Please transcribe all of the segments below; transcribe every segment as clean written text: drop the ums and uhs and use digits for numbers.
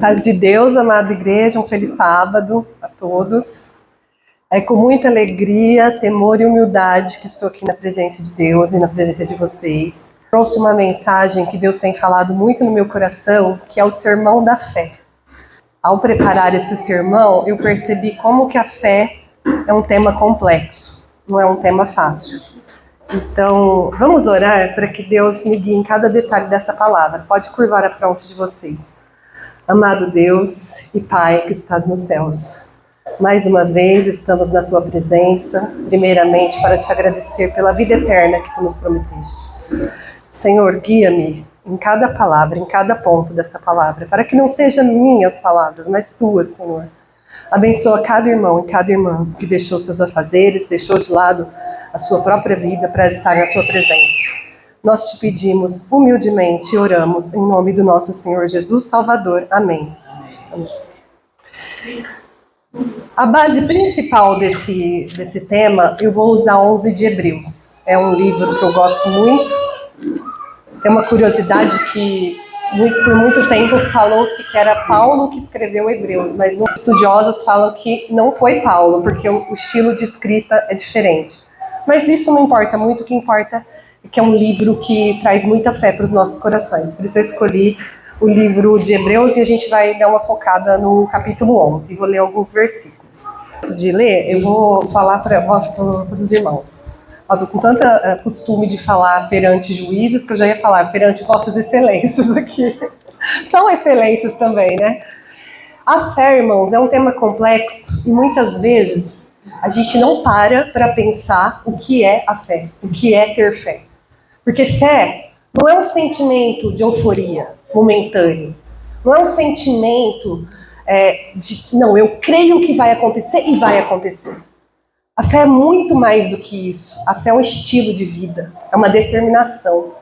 Paz de Deus, amada igreja, um feliz sábado a todos. É com muita alegria, temor e humildade que estou aqui na presença de Deus e na presença de vocês. Trouxe uma mensagem que Deus tem falado muito no meu coração, que é o sermão da fé. Ao preparar esse sermão, eu percebi como que a fé é um tema complexo, não é um tema fácil. Então, vamos orar para que Deus me guie em cada detalhe dessa palavra. Pode curvar a fronte de vocês. Amado Deus e Pai que estás nos céus, mais uma vez estamos na Tua presença, primeiramente para te agradecer pela vida eterna que Tu nos prometeste. Senhor, guia-me em cada palavra, em cada ponto dessa palavra, para que não sejam minhas palavras, mas Tuas, Senhor. Abençoa cada irmão e cada irmã que deixou seus afazeres, deixou de lado a sua própria vida para estar na Tua presença. Nós te pedimos humildemente e oramos em nome do nosso Senhor Jesus Salvador. Amém. Amém. A base principal desse tema, eu vou usar 11 de Hebreus. É um livro que eu gosto muito. Tem uma curiosidade que por muito tempo falou-se que era Paulo que escreveu Hebreus, mas estudiosos falam que não foi Paulo, porque o estilo de escrita é diferente. Mas isso não importa muito, o que importa é que é um livro que traz muita fé para os nossos corações. Por isso eu escolhi o livro de Hebreus e a gente vai dar uma focada no capítulo 11. Vou ler alguns versículos. Antes de ler, eu vou falar para os irmãos. Eu estou com tanta costume de falar perante juízes que eu já ia falar perante vossas excelências aqui. São excelências também, né? A fé, irmãos, é um tema complexo e muitas vezes a gente não para pensar o que é a fé, o que é ter fé. Porque fé não é um sentimento de euforia momentâneo. Não é um sentimento não, eu creio que vai acontecer e vai acontecer. A fé é muito mais do que isso. A fé é um estilo de vida, é uma determinação,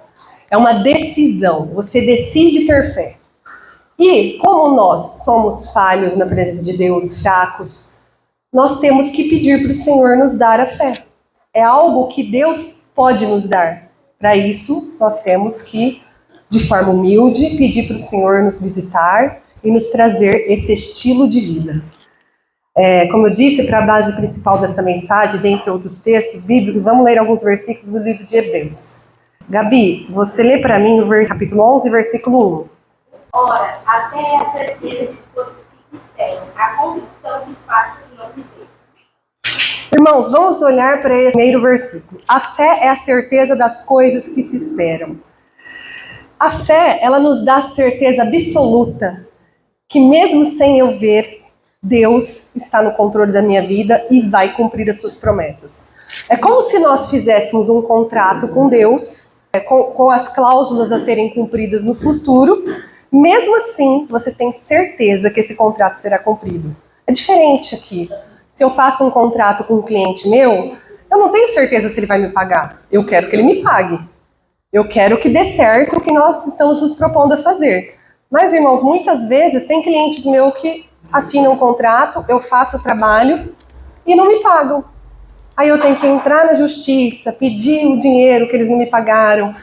é uma decisão. Você decide ter fé. E como nós somos falhos na presença de Deus, fracos, nós temos que pedir para o Senhor nos dar a fé. É algo que Deus pode nos dar. Para isso, nós temos que, de forma humilde, pedir para o Senhor nos visitar e nos trazer esse estilo de vida. Como eu disse, para a base principal dessa mensagem, dentre outros textos bíblicos, vamos ler alguns versículos do livro de Hebreus. Gabi, você lê para mim o capítulo 11, versículo 1. Ora, a fé é a certeza de coisas que se esperam, a convicção de fatos que não se vê. Irmãos, vamos olhar para esse primeiro versículo. A fé é a certeza das coisas que se esperam. A fé, ela nos dá a certeza absoluta que mesmo sem eu ver, Deus está no controle da minha vida e vai cumprir as suas promessas. É como se nós fizéssemos um contrato com Deus, com as cláusulas a serem cumpridas no futuro. Mesmo assim, você tem certeza que esse contrato será cumprido. É diferente aqui. Se eu faço um contrato com um cliente meu, eu não tenho certeza se ele vai me pagar. Eu quero que ele me pague. Eu quero que dê certo o que nós estamos nos propondo a fazer. Mas, irmãos, muitas vezes tem clientes meus que assinam um contrato, eu faço o trabalho e não me pagam. Aí eu tenho que entrar na justiça, pedir o dinheiro que eles não me pagaram.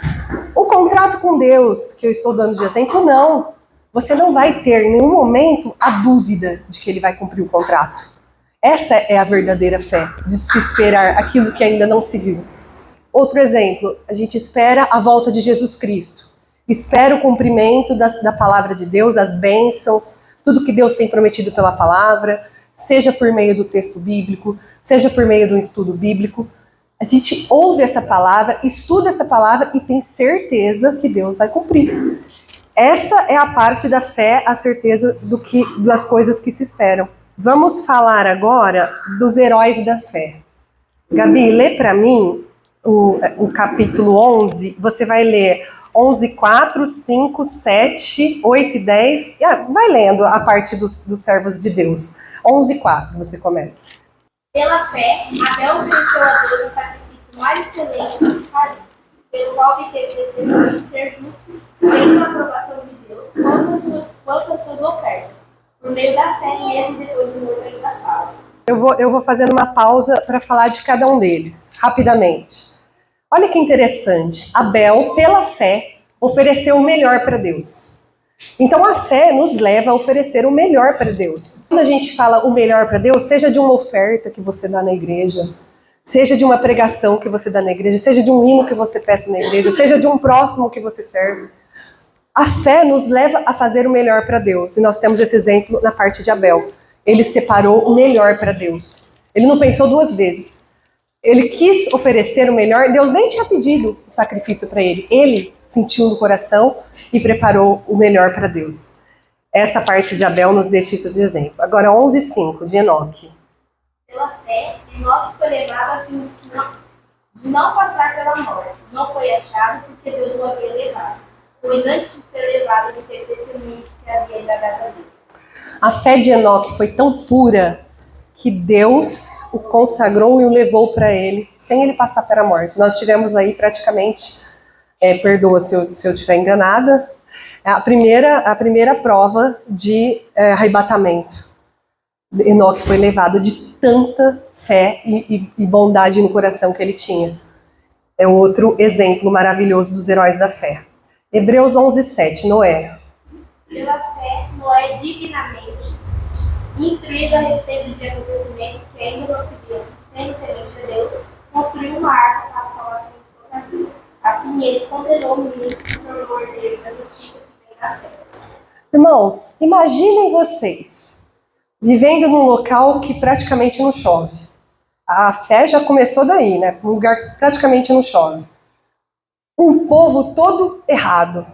O contrato com Deus, que eu estou dando de exemplo, não. Você não vai ter em nenhum momento a dúvida de que ele vai cumprir o contrato. Essa é a verdadeira fé, de se esperar aquilo que ainda não se viu. Outro exemplo, a gente espera a volta de Jesus Cristo. Espera o cumprimento da palavra de Deus, as bênçãos, tudo que Deus tem prometido pela palavra, seja por meio do texto bíblico, seja por meio do estudo bíblico. A gente ouve essa palavra, estuda essa palavra e tem certeza que Deus vai cumprir. Essa é a parte da fé, a certeza das coisas que se esperam. Vamos falar agora dos heróis da fé. Gabi, lê para mim o capítulo 11. Você vai ler 11, 4, 5, 7, 8 e 10. Vai lendo a parte dos servos de Deus. 11, 4, você começa. Pela fé, Abel ofereceu a Deus um sacrifício mais excelente do que Caim, pelo qual obteve testemunho de ser justo, tendo a aprovação de Deus quanto às suas ofertas. Por meio da fé, mesmo depois do morto ainda fala. Eu vou fazendo uma pausa para falar de cada um deles, rapidamente. Olha que interessante. Abel, pela fé, ofereceu o melhor para Deus. Então a fé nos leva a oferecer o melhor para Deus. Quando a gente fala o melhor para Deus, seja de uma oferta que você dá na igreja, seja de uma pregação que você dá na igreja, seja de um hino que você peça na igreja, seja de um próximo que você serve. A fé nos leva a fazer o melhor para Deus. E nós temos esse exemplo na parte de Abel. Ele separou o melhor para Deus. Ele não pensou duas vezes. Ele quis oferecer o melhor. Deus nem tinha pedido o sacrifício para ele. Ele sentiu no coração e preparou o melhor para Deus. Essa parte de Abel nos deixa isso de exemplo. Agora 11:5 de Enoque. Pela fé, Enoque foi levado a fim de não passar pela morte. Não foi achado porque Deus o havia levado. Pois antes de ser levado, ele teve testemunho que havia indagado a Deus. A fé de Enoque foi tão pura que Deus o consagrou e o levou para ele, sem ele passar pela morte. Nós tivemos aí praticamente, perdoa se eu estiver enganada, a primeira prova de arrebatamento. Enoque foi levado de tanta fé e bondade no coração que ele tinha. É outro exemplo maravilhoso dos heróis da fé. Hebreus 11:7, Noé. Pela fé, Noé divinamente instruído a respeito de acontecimentos que ainda não se viam, sendo temente a Deus, construiu uma arca para a salvação de sua família. Assim ele condenou o menino que tornou herdeiro da justiça que vem da fé. Irmãos, imaginem vocês vivendo num local que praticamente não chove. A fé já começou daí, né? Um lugar que praticamente não chove. Um povo todo errado,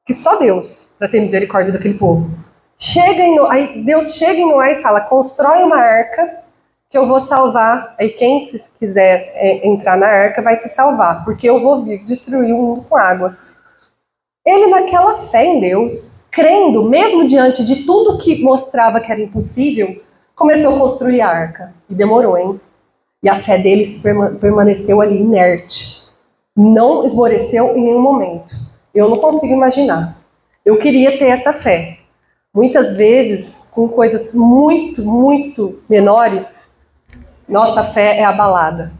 que só Deus para ter misericórdia daquele povo. Aí Deus chega em Noé e fala: constrói uma arca que eu vou salvar. Aí quem quiser entrar na arca vai se salvar, porque eu vou vir destruir o mundo com água. Ele, naquela fé em Deus, crendo, mesmo diante de tudo que mostrava que era impossível, começou a construir a arca. E demorou, hein? E a fé deles permaneceu ali inerte. Não esmoreceu em nenhum momento. Eu não consigo imaginar. Eu queria ter essa fé. Muitas vezes, com coisas muito, muito menores, nossa fé é abalada.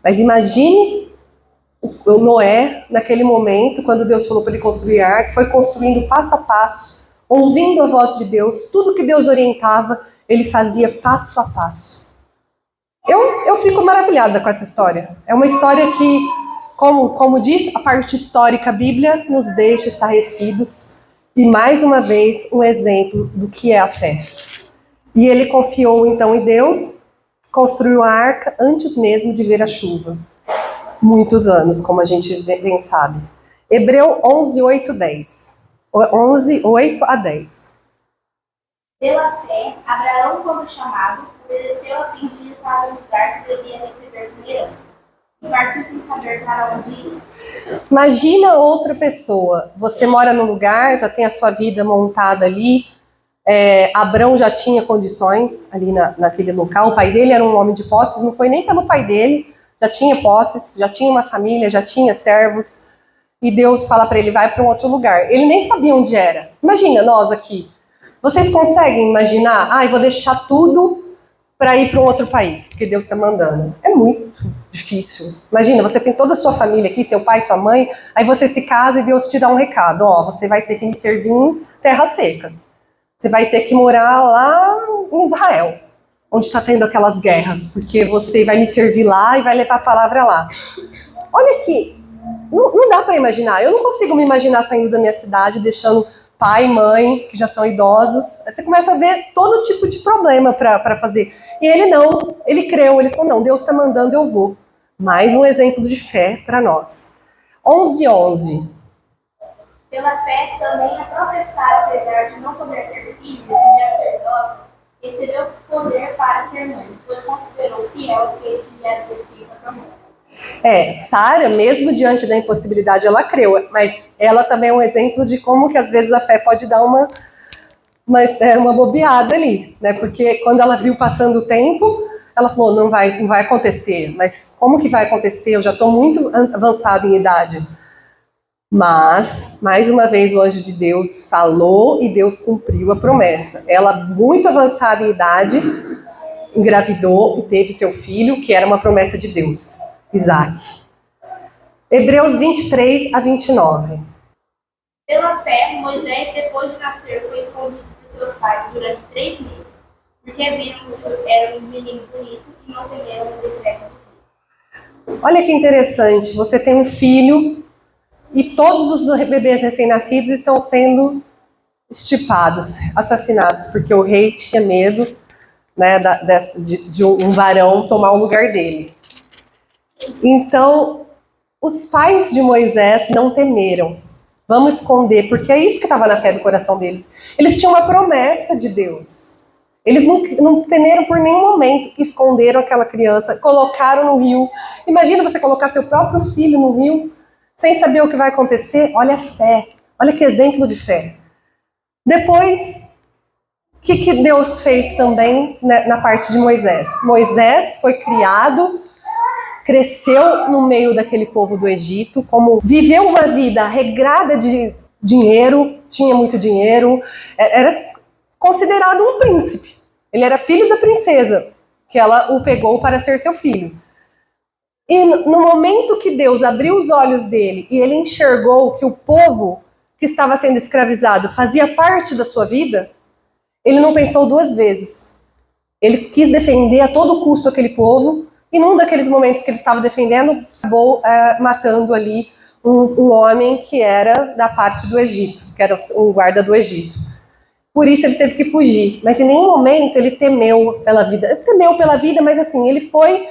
Mas imagine o Noé, naquele momento, quando Deus falou para ele construir a arca, foi construindo passo a passo, ouvindo a voz de Deus, tudo que Deus orientava, ele fazia passo a passo. Eu fico maravilhada com essa história. É uma história que, como diz a parte histórica, a Bíblia nos deixa estarrecidos. E mais uma vez, um exemplo do que é a fé. E ele confiou então em Deus, construiu a arca antes mesmo de ver a chuva. Muitos anos, como a gente bem sabe. Hebreu 11:8-10. 11:8-10. Pela fé, Abraão, quando chamado, obedeceu a fim de ir para o lugar que devia receber como herança. E partiu sem saber para onde ir. Imagina outra pessoa. Você mora num lugar, já tem a sua vida montada ali. Abraão já tinha condições ali naquele local. O pai dele era um homem de posses, não foi nem pelo pai dele. Já tinha posses, já tinha uma família, já tinha servos. E Deus fala para ele: vai para um outro lugar. Ele nem sabia onde era. Imagina nós aqui. Vocês conseguem imaginar? Eu vou deixar tudo para ir para um outro país, porque Deus está mandando. É muito difícil. Imagina, você tem toda a sua família aqui, seu pai, sua mãe, aí você se casa e Deus te dá um recado: você vai ter que me servir em terras secas. Você vai ter que morar lá em Israel, onde está tendo aquelas guerras, porque você vai me servir lá e vai levar a palavra lá. Olha aqui, não dá para imaginar. Eu não consigo me imaginar saindo da minha cidade, deixando pai, mãe, que já são idosos. Aí você começa a ver todo tipo de problema para fazer. E ele não, ele creu, ele falou: não, Deus está mandando, eu vou. Mais um exemplo de fé para nós. 11:11. Pela fé, também a própria Sara, apesar de não poder ter filhos e já ser idosa, recebeu poder para ser mãe, pois considerou fiel aquele que lhe havia sido a promessa. Sara, mesmo diante da impossibilidade, ela creu, mas ela também é um exemplo de como que às vezes a fé pode dar uma bobeada ali, né? Porque quando ela viu passando o tempo, ela falou: não vai acontecer. Mas como que vai acontecer? Eu já estou muito avançada em idade. Mas, mais uma vez, o anjo de Deus falou e Deus cumpriu a promessa. Ela, muito avançada em idade, engravidou e teve seu filho, que era uma promessa de Deus, Isaac. Hebreus 23-29. Pela fé, Moisés, depois de nascer, foi escondido de seus pais durante 3 meses, porque viram que era um menino bonito e não temeram o decreto de Deus. Olha que interessante, você tem um filho e todos os bebês recém-nascidos estão sendo estipados, assassinados, porque o rei tinha medo, né, de um varão tomar o lugar dele. Então, os pais de Moisés não temeram. Vamos esconder, porque é isso que estava na fé do coração deles. Eles tinham uma promessa de Deus. Eles não temeram por nenhum momento, esconderam aquela criança, colocaram no rio. Imagina você colocar seu próprio filho no rio, sem saber o que vai acontecer. Olha a fé, olha que exemplo de fé. Depois, o que Deus fez também na parte de Moisés? Moisés foi criado, cresceu no meio daquele povo do Egito, como viveu uma vida regrada de dinheiro, tinha muito dinheiro, era considerado um príncipe. Ele era filho da princesa, que ela o pegou para ser seu filho. E no momento que Deus abriu os olhos dele e ele enxergou que o povo que estava sendo escravizado fazia parte da sua vida, ele não pensou 2 vezes. Ele quis defender a todo custo aquele povo, e num daqueles momentos que ele estava defendendo, acabou matando ali um homem que era da parte do Egito, que era um guarda do Egito. Por isso ele teve que fugir, mas em nenhum momento ele temeu pela vida. Ele temeu pela vida, mas assim, ele foi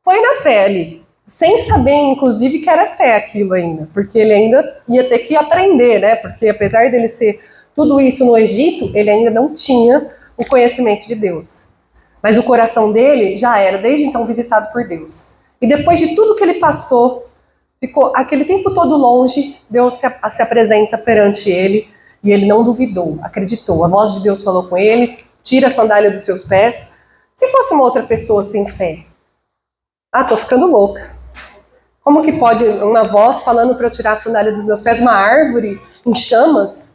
na fé ali, sem saber, inclusive, que era fé aquilo ainda, porque ele ainda ia ter que aprender, né? Porque apesar dele ser tudo isso no Egito, ele ainda não tinha o conhecimento de Deus. Mas o coração dele já era, desde então, visitado por Deus. E depois de tudo que ele passou, ficou aquele tempo todo longe, Deus se apresenta perante ele, e ele não duvidou, acreditou. A voz de Deus falou com ele, tira a sandália dos seus pés. Se fosse uma outra pessoa sem fé, tô ficando louca. Como que pode uma voz falando para eu tirar a sandália dos meus pés, uma árvore em chamas?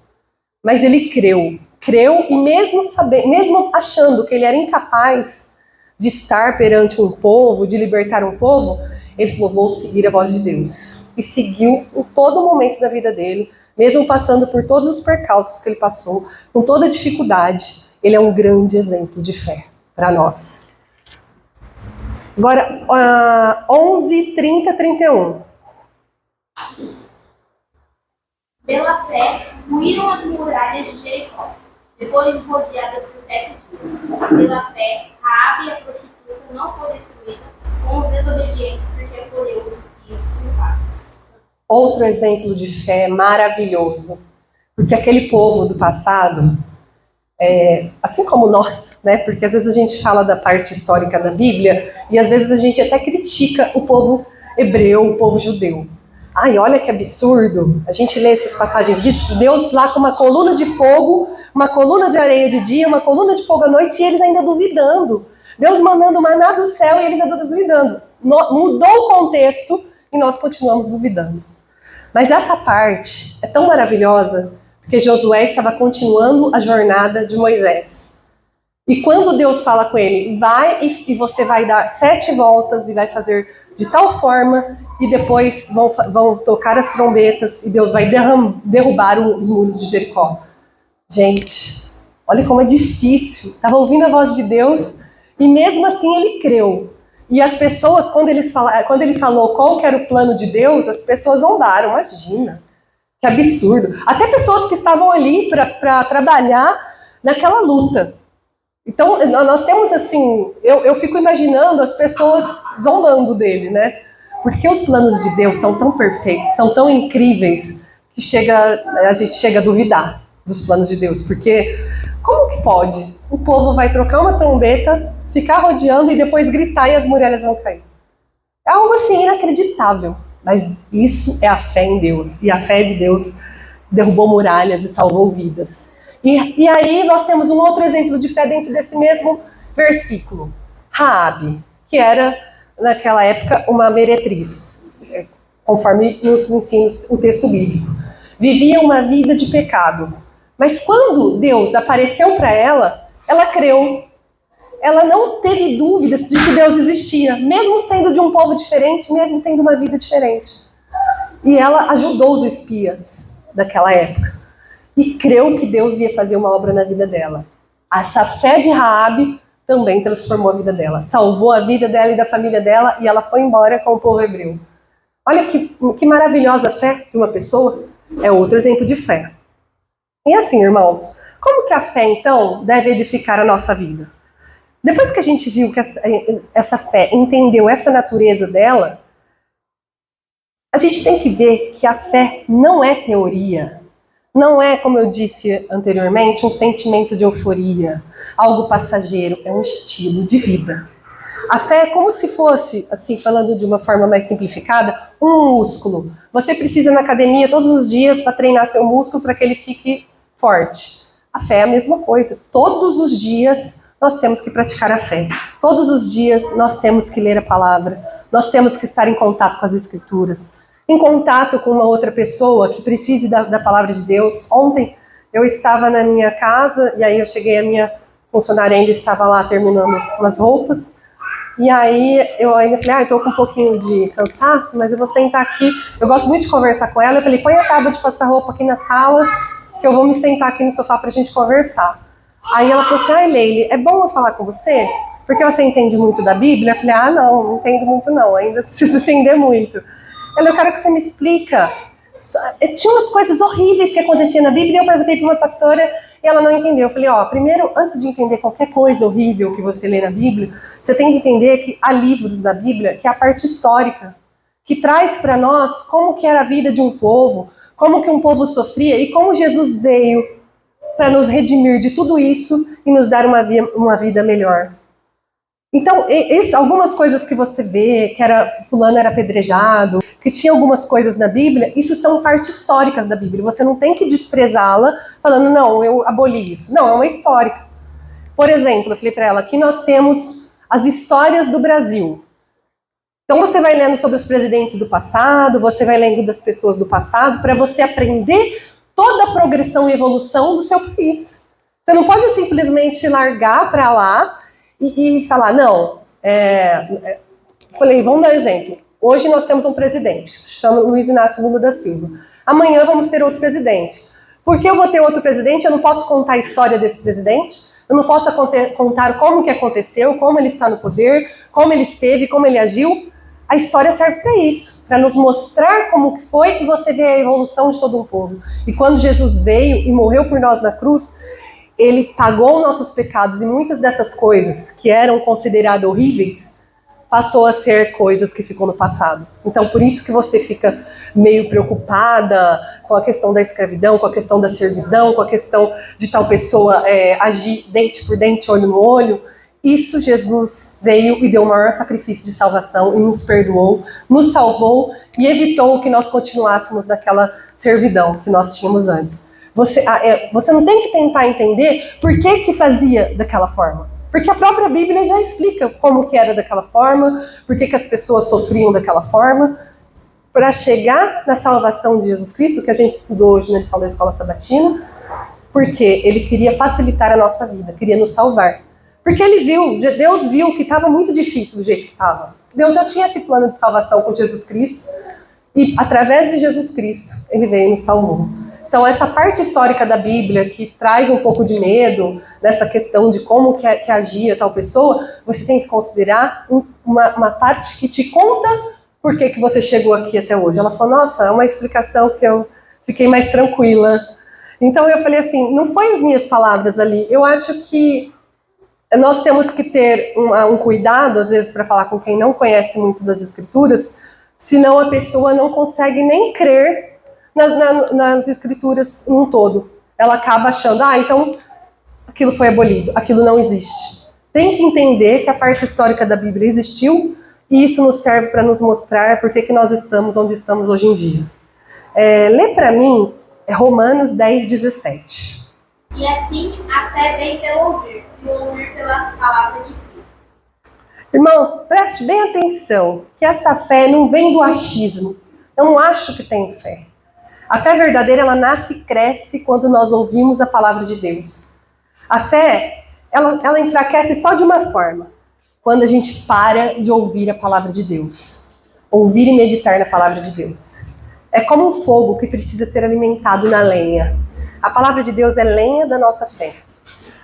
Mas ele creu e mesmo achando que ele era incapaz de estar perante um povo, de libertar um povo, ele falou, vou seguir a voz de Deus. E seguiu em todo momento da vida dele, mesmo passando por todos os percalços que ele passou, com toda a dificuldade, ele é um grande exemplo de fé para nós. Agora, 11, 30, 31. Pela fé, ruíram as muralhas de Jericó, depois de rodeadas por 7 dias. Pela fé, Raabe, a prostituta, não foi destruída com os desobedientes, porque acolheu os espias culpados. Outro exemplo de fé maravilhoso, porque aquele povo do passado, assim como nós, né? Porque às vezes a gente fala da parte histórica da Bíblia e às vezes a gente até critica o povo hebreu, o povo judeu. Ai, olha que absurdo, a gente lê essas passagens disso, Deus lá com uma coluna de fogo, uma coluna de areia de dia, uma coluna de fogo à noite, e eles ainda duvidando. Deus mandando maná do céu e eles ainda duvidando. Mudou o contexto e nós continuamos duvidando. Mas essa parte é tão maravilhosa, porque Josué estava continuando a jornada de Moisés. E quando Deus fala com ele, vai e você vai dar 7 voltas e vai fazer de tal forma, e depois vão tocar as trombetas e Deus vai derrubar os muros de Jericó. Gente, olha como é difícil. Estava ouvindo a voz de Deus e mesmo assim ele creu. E as pessoas, quando ele falou qual que era o plano de Deus, as pessoas zombaram. Imagina, que absurdo. Até pessoas que estavam ali para trabalhar naquela luta. Então, nós temos assim, eu fico imaginando as pessoas zombando dele, né? Porque os planos de Deus são tão perfeitos, são tão incríveis, que a gente chega a duvidar dos planos de Deus. Porque como que pode? O povo vai trocar uma trombeta, ficar rodeando e depois gritar e as muralhas vão cair. É algo assim inacreditável. Mas isso é a fé em Deus. E a fé de Deus derrubou muralhas e salvou vidas. E aí nós temos um outro exemplo de fé dentro desse mesmo versículo. Raabe, que era, naquela época, uma meretriz, conforme nos ensina o texto bíblico. Vivia uma vida de pecado. Mas quando Deus apareceu para ela, ela creu. Ela não teve dúvidas de que Deus existia, mesmo sendo de um povo diferente, mesmo tendo uma vida diferente. E ela ajudou os espias. daquela época e creu que Deus ia fazer uma obra na vida dela. Essa fé de Raabe também transformou a vida dela, salvou a vida dela e da família dela, e ela foi embora com o povo hebreu. Olha que maravilhosa fé de uma pessoa. É outro exemplo de fé. E assim, irmãos, como que a fé, então, deve edificar a nossa vida? Depois que a gente viu que essa fé entendeu essa natureza dela, a gente tem que ver que a fé não é teoria. Não é, como eu disse anteriormente, um sentimento de euforia, algo passageiro, é um estilo de vida. A fé é como se fosse, assim, falando de uma forma mais simplificada, um músculo. Você precisa ir na academia todos os dias para treinar seu músculo para que ele fique forte. A fé é a mesma coisa. Todos os dias nós temos que praticar a fé. Todos os dias nós temos que ler a palavra. Nós temos que estar em contato com as Escrituras. Em contato com uma outra pessoa que precise da palavra de Deus. Ontem eu estava na minha casa e aí eu cheguei, a minha funcionária ainda estava lá terminando umas roupas. E aí eu ainda falei, eu tô com um pouquinho de cansaço, mas eu vou sentar aqui. Eu gosto muito de conversar com ela. Eu falei, põe a tábua de passar roupa aqui na sala, que eu vou me sentar aqui no sofá pra gente conversar. Aí ela falou assim, Leile, é bom eu falar com você? Porque você entende muito da Bíblia? Eu falei, não entendo muito não, ainda preciso entender muito. Ela, eu quero que você me explica. Tinha umas coisas horríveis que aconteciam na Bíblia, e eu perguntei para uma pastora e ela não entendeu. Eu falei, primeiro, antes de entender qualquer coisa horrível que você lê na Bíblia, você tem que entender que há livros da Bíblia, que é a parte histórica, que traz para nós como que era a vida de um povo, como que um povo sofria e como Jesus veio para nos redimir de tudo isso e nos dar uma vida melhor. Então, algumas coisas que você vê, que fulano era apedrejado, que tinha algumas coisas na Bíblia, isso são partes históricas da Bíblia. Você não tem que desprezá-la falando, não, eu aboli isso. Não, é uma histórica. Por exemplo, eu falei para ela, aqui nós temos as histórias do Brasil. Então você vai lendo sobre os presidentes do passado, você vai lendo das pessoas do passado, para você aprender toda a progressão e evolução do seu país. Você não pode simplesmente largar para lá e falar, não, falei, vamos dar um exemplo. Hoje nós temos um presidente, que se chama Luiz Inácio Lula da Silva. Amanhã vamos ter outro presidente. Porque eu vou ter outro presidente, eu não posso contar a história desse presidente, eu não posso contar como que aconteceu, como ele está no poder, como ele esteve, como ele agiu. A história serve para isso, para nos mostrar como que foi e você vê a evolução de todo um povo. E quando Jesus veio e morreu por nós na cruz, ele pagou nossos pecados e muitas dessas coisas que eram consideradas horríveis, passou a ser coisas que ficam no passado. Então, por isso que você fica meio preocupada com a questão da escravidão, com a questão da servidão, com a questão de tal pessoa agir dente por dente, olho no olho. Isso Jesus veio e deu o maior sacrifício de salvação e nos perdoou, nos salvou e evitou que nós continuássemos naquela servidão que nós tínhamos antes. Você não tem que tentar entender por que fazia daquela forma. Porque a própria Bíblia já explica como que era daquela forma, por que as pessoas sofriam daquela forma, para chegar na salvação de Jesus Cristo, que a gente estudou hoje na lição da Escola Sabatina, porque ele queria facilitar a nossa vida, queria nos salvar. Porque Deus viu que estava muito difícil do jeito que estava. Deus já tinha esse plano de salvação com Jesus Cristo, e através de Jesus Cristo, ele veio e nos salvou. Então, essa parte histórica da Bíblia, que traz um pouco de medo dessa questão de como que agia tal pessoa, você tem que considerar uma parte que te conta por que você chegou aqui até hoje. Ela falou, nossa, é uma explicação que eu fiquei mais tranquila. Então, eu falei assim, não foi as minhas palavras ali. Eu acho que nós temos que ter um cuidado, às vezes, para falar com quem não conhece muito das Escrituras, senão a pessoa não consegue nem crer nas Escrituras num todo. Ela acaba achando, então aquilo foi abolido, aquilo não existe. Tem que entender que a parte histórica da Bíblia existiu e isso nos serve para nos mostrar por que nós estamos onde estamos hoje em dia. Lê para mim Romanos 10:17. E assim a fé vem pelo ouvir, e o ouvir pela palavra de Cristo. Irmãos, preste bem atenção, que essa fé não vem do achismo. Eu não acho que tenho fé. A fé verdadeira, ela nasce e cresce quando nós ouvimos a palavra de Deus. A fé, ela enfraquece só de uma forma, quando a gente para de ouvir a palavra de Deus. Ouvir e meditar na palavra de Deus. É como um fogo que precisa ser alimentado na lenha. A palavra de Deus é lenha da nossa fé.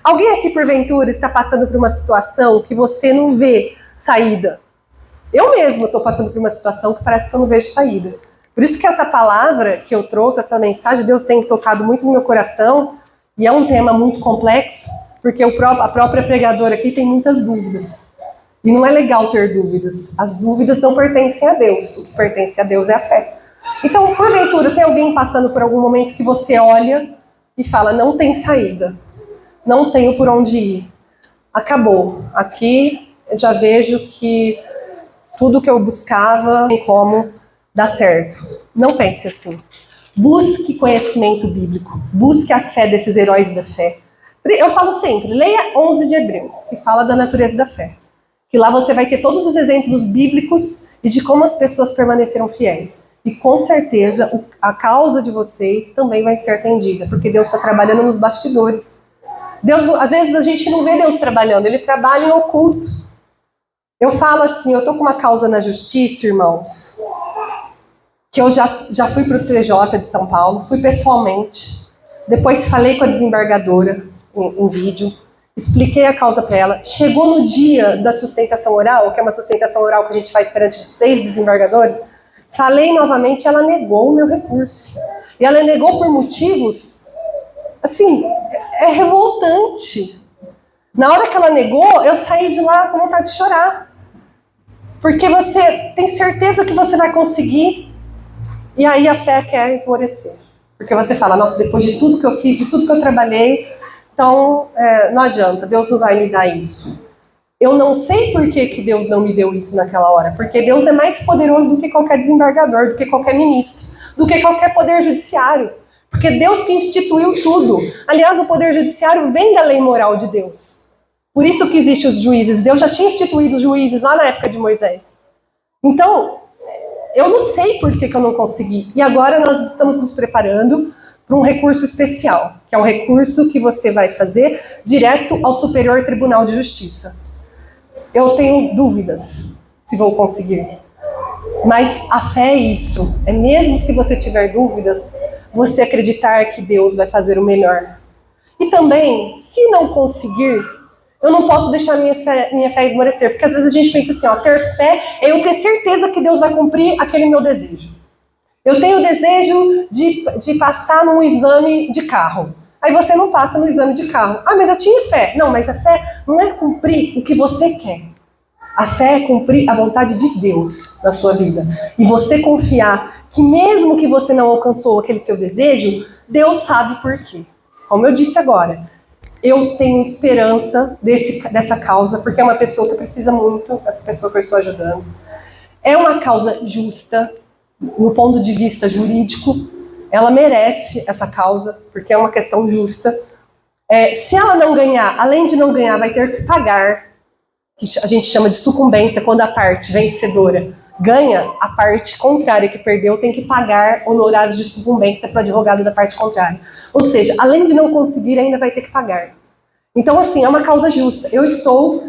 Alguém aqui, porventura, está passando por uma situação que você não vê saída? Eu mesma estou passando por uma situação que parece que eu não vejo saída. Por isso que essa palavra que eu trouxe, essa mensagem, Deus tem tocado muito no meu coração, e é um tema muito complexo, porque a própria pregadora aqui tem muitas dúvidas. E não é legal ter dúvidas. As dúvidas não pertencem a Deus. O que pertence a Deus é a fé. Então, porventura, tem alguém passando por algum momento que você olha e fala, não tem saída. Não tenho por onde ir. Acabou. Aqui eu já vejo que tudo que eu buscava tem como dar certo. Não pense assim. Busque conhecimento bíblico. Busque a fé desses heróis da fé. Eu falo sempre, leia 11 de Hebreus, que fala da natureza da fé. Que lá você vai ter todos os exemplos bíblicos e de como as pessoas permaneceram fiéis. E com certeza a causa de vocês também vai ser atendida, porque Deus está trabalhando nos bastidores. Deus, às vezes a gente não vê Deus trabalhando, Ele trabalha em oculto. Eu falo assim, eu estou com uma causa na justiça, irmãos, que eu já fui para o TJ de São Paulo, fui pessoalmente, depois falei com a desembargadora em vídeo, expliquei a causa para ela. Chegou no dia da sustentação oral, que é uma sustentação oral que a gente faz perante 6 desembargadores, falei novamente, ela negou o meu recurso. E ela negou por motivos, assim, é revoltante. Na hora que ela negou, eu saí de lá com vontade de chorar. Porque você tem certeza que você vai conseguir, e aí a fé quer esmorecer. Porque você fala, nossa, depois de tudo que eu fiz, de tudo que eu trabalhei, então não adianta, Deus não vai me dar isso. Eu não sei por que Deus não me deu isso naquela hora, porque Deus é mais poderoso do que qualquer desembargador, do que qualquer ministro, do que qualquer poder judiciário. Porque Deus que instituiu tudo. Aliás, o poder judiciário vem da lei moral de Deus. Por isso que existem os juízes. Deus já tinha instituído os juízes lá na época de Moisés. Então, eu não sei por que eu não consegui. E agora nós estamos nos preparando para um recurso especial, que é um recurso que você vai fazer direto ao Superior Tribunal de Justiça. Eu tenho dúvidas se vou conseguir. Mas a fé é isso. É mesmo se você tiver dúvidas, você acreditar que Deus vai fazer o melhor. E também, se não conseguir, eu não posso deixar minha fé esmorecer. Porque às vezes a gente pensa assim, ó, ter fé é eu ter certeza que Deus vai cumprir aquele meu desejo. Eu tenho o desejo de passar num exame de carro. Aí você não passa no exame de carro. Ah, mas eu tinha fé. Não, mas a fé não é cumprir o que você quer. A fé é cumprir a vontade de Deus na sua vida. E você confiar que mesmo que você não alcançou aquele seu desejo, Deus sabe por quê. Como eu disse agora, eu tenho esperança dessa causa, porque é uma pessoa que precisa muito, essa pessoa que eu estou ajudando. É uma causa justa, no ponto de vista jurídico, ela merece essa causa, porque é uma questão justa. Se ela não ganhar, além de não ganhar, vai ter que pagar, que a gente chama de sucumbência, quando a parte vencedora ganha, a parte contrária que perdeu tem que pagar honorários de sucumbência para o advogado da parte contrária. Ou seja, além de não conseguir, ainda vai ter que pagar. Então, assim, é uma causa justa. Eu estou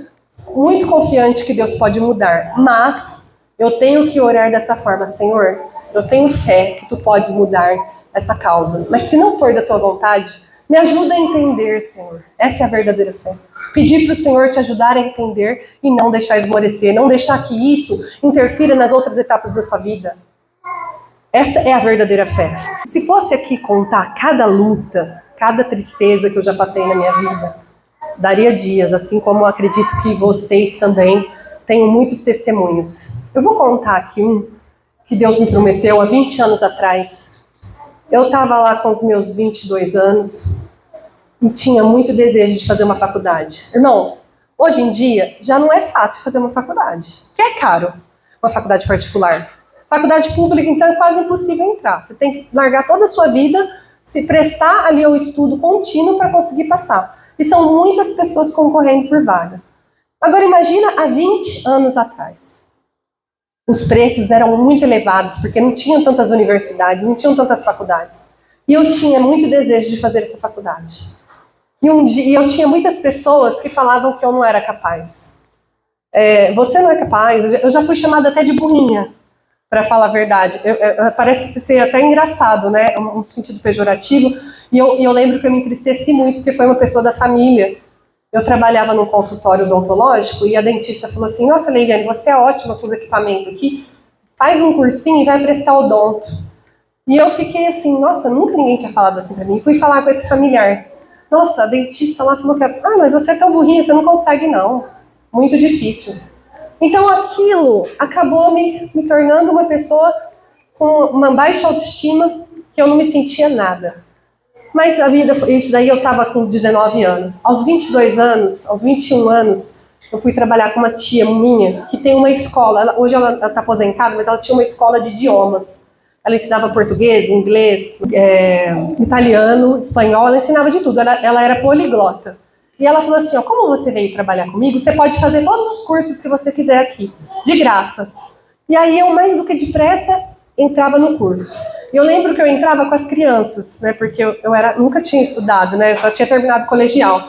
muito confiante que Deus pode mudar, mas eu tenho que orar dessa forma, Senhor, eu tenho fé que Tu podes mudar essa causa. Mas se não for da Tua vontade, me ajuda a entender, Senhor. Essa é a verdadeira fé. Pedir para o Senhor te ajudar a entender e não deixar esmorecer, não deixar que isso interfira nas outras etapas da sua vida. Essa é a verdadeira fé. Se fosse aqui contar cada luta, cada tristeza que eu já passei na minha vida, daria dias, assim como eu acredito que vocês também tenham muitos testemunhos. Eu vou contar aqui um que Deus me prometeu há 20 anos atrás. Eu estava lá com os meus 22 anos e tinha muito desejo de fazer uma faculdade. Irmãos, hoje em dia já não é fácil fazer uma faculdade, porque é caro uma faculdade particular. Faculdade pública, então, é quase impossível entrar. Você tem que largar toda a sua vida, se prestar ali ao estudo contínuo para conseguir passar. E são muitas pessoas concorrendo por vaga. Agora imagina há 20 anos atrás. Os preços eram muito elevados, porque não tinham tantas universidades, não tinham tantas faculdades. E eu tinha muito desejo de fazer essa faculdade. E eu tinha muitas pessoas que falavam que eu não era capaz. Você não é capaz. Eu já fui chamada até de burrinha. para falar a verdade. Parece ser até engraçado, né? Um sentido pejorativo. E eu lembro que eu me entristeci muito, porque foi uma pessoa da família. Eu trabalhava num consultório odontológico e a dentista falou assim: nossa, Leiliane, você é ótima com os equipamentos aqui, faz um cursinho e vai prestar odonto. E eu fiquei assim, nossa, nunca ninguém tinha falado assim pra mim. Fui falar com esse familiar. Nossa, a dentista lá falou que, mas você é tão burrinha, você não consegue não. Muito difícil. Então aquilo acabou me tornando uma pessoa com uma baixa autoestima, que eu não me sentia nada. Mas a vida, isso daí eu estava com 19 anos. Aos 22 anos, aos 21 anos, eu fui trabalhar com uma tia minha, que tem uma escola. Hoje ela está aposentada, mas ela tinha uma escola de idiomas. Ela ensinava português, inglês, italiano, espanhol, ela ensinava de tudo. Ela era poliglota. E ela falou assim, como você veio trabalhar comigo, você pode fazer todos os cursos que você quiser aqui, de graça. E aí eu, mais do que depressa, entrava no curso. E eu lembro que eu entrava com as crianças, né, porque eu nunca tinha estudado, né, eu só tinha terminado colegial.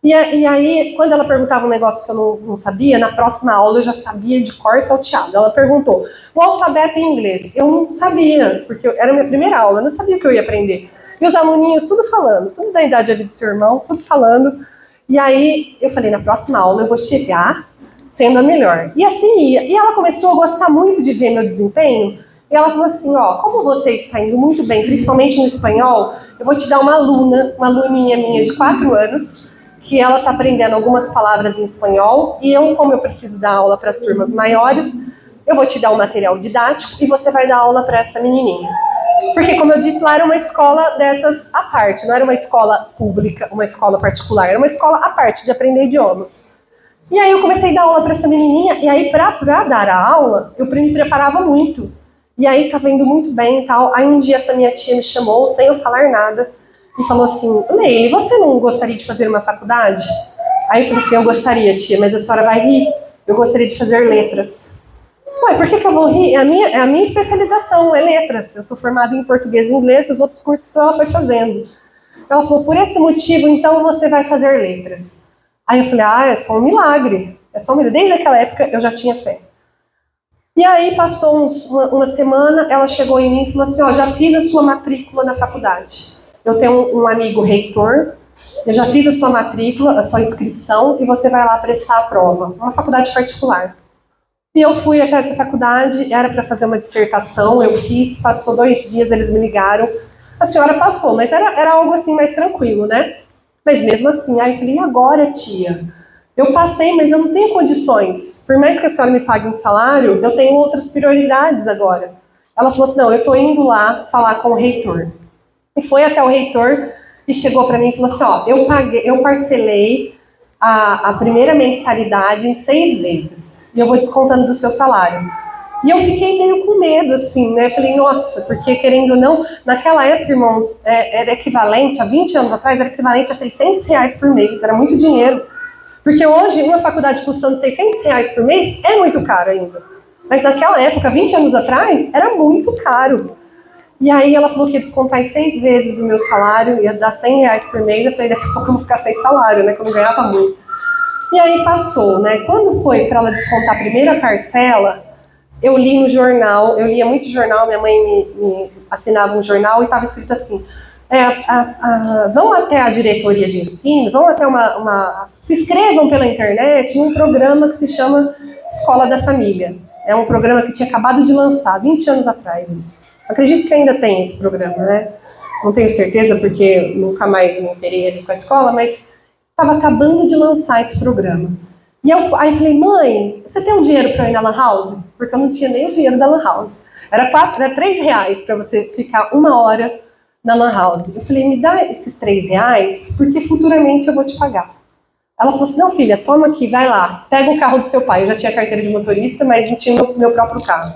E aí, quando ela perguntava um negócio que eu não sabia, na próxima aula eu já sabia de cor e salteado. Ela perguntou, o alfabeto em inglês. Eu não sabia, porque era a minha primeira aula, eu não sabia o que eu ia aprender. E os aluninhos tudo falando, tudo da idade ali do seu irmão, tudo falando. E aí eu falei, na próxima aula eu vou chegar sendo a melhor. E assim ia. E ela começou a gostar muito de ver meu desempenho. E ela falou assim, como você está indo muito bem, principalmente no espanhol, eu vou te dar uma aluninha minha de 4 anos, que ela está aprendendo algumas palavras em espanhol, e eu, como eu preciso dar aula para as turmas maiores, eu vou te dar um material didático e você vai dar aula para essa menininha. Porque, como eu disse, lá era uma escola dessas à parte, não era uma escola pública, uma escola particular, era uma escola à parte de aprender idiomas. E aí eu comecei a dar aula para essa menininha, e aí para dar a aula, eu me preparava muito. E aí estava indo muito bem e tal. Aí um dia essa minha tia me chamou, sem eu falar nada, e falou assim, Leile, você não gostaria de fazer uma faculdade? Aí eu falei assim, eu gostaria, tia, mas a senhora vai rir, eu gostaria de fazer letras. Ué, por que eu vou rir? É a minha especialização, é letras. Eu sou formada em português e inglês, os outros cursos ela foi fazendo. Ela falou, por esse motivo, então você vai fazer letras. Aí eu falei, é só um milagre. É só um milagre. Desde aquela época eu já tinha fé. E aí passou uma semana, ela chegou em mim e falou assim, já fiz a sua matrícula na faculdade. Eu tenho um amigo reitor, eu já fiz a sua matrícula, a sua inscrição, e você vai lá prestar a prova. Uma faculdade particular. E eu fui até essa faculdade, era para fazer uma dissertação, eu fiz, passou 2 dias, eles me ligaram. A senhora passou, mas era algo assim mais tranquilo, né? Mas mesmo assim, aí eu falei, e agora, tia? Eu passei, mas eu não tenho condições. Por mais que a senhora me pague um salário, eu tenho outras prioridades agora. Ela falou assim, não, eu estou indo lá falar com o reitor. E foi até o reitor e chegou para mim e falou assim, eu parcelei a primeira mensalidade em 6 vezes. E eu vou descontando do seu salário. E eu fiquei meio com medo, assim, né? Falei, nossa, porque querendo ou não, naquela época, irmãos, era equivalente, há 20 anos atrás, era equivalente a R$600 por mês, era muito dinheiro. Porque hoje, uma faculdade custando R$600 por mês é muito caro ainda. Mas naquela época, 20 anos atrás, era muito caro. E aí ela falou que ia descontar em 6 vezes do meu salário, ia dar R$100 por mês. Eu falei, daqui a pouco eu vou ficar sem salário, né? Que eu não ganhava muito. E aí passou, né? Quando foi para ela descontar a primeira parcela, eu li no jornal, eu lia muito jornal, minha mãe me assinava um jornal e estava escrito assim, vão até a diretoria de ensino, vão até se inscrevam pela internet num programa que se chama Escola da Família. É um programa que tinha acabado de lançar, 20 anos atrás isso. Acredito que ainda tem esse programa, né? Não tenho certeza porque nunca mais me interei ali com a escola, mas estava acabando de lançar esse programa. E aí eu falei, mãe, você tem um dinheiro para ir na Lan House? Porque eu não tinha nem o dinheiro da Lan House. Era R$3 para você ficar 1 hora na Lan House. Eu falei, me dá esses R$3, porque futuramente eu vou te pagar. Ela falou assim, não filha, toma aqui, vai lá, pega o carro do seu pai. Eu já tinha carteira de motorista, mas não tinha meu próprio carro.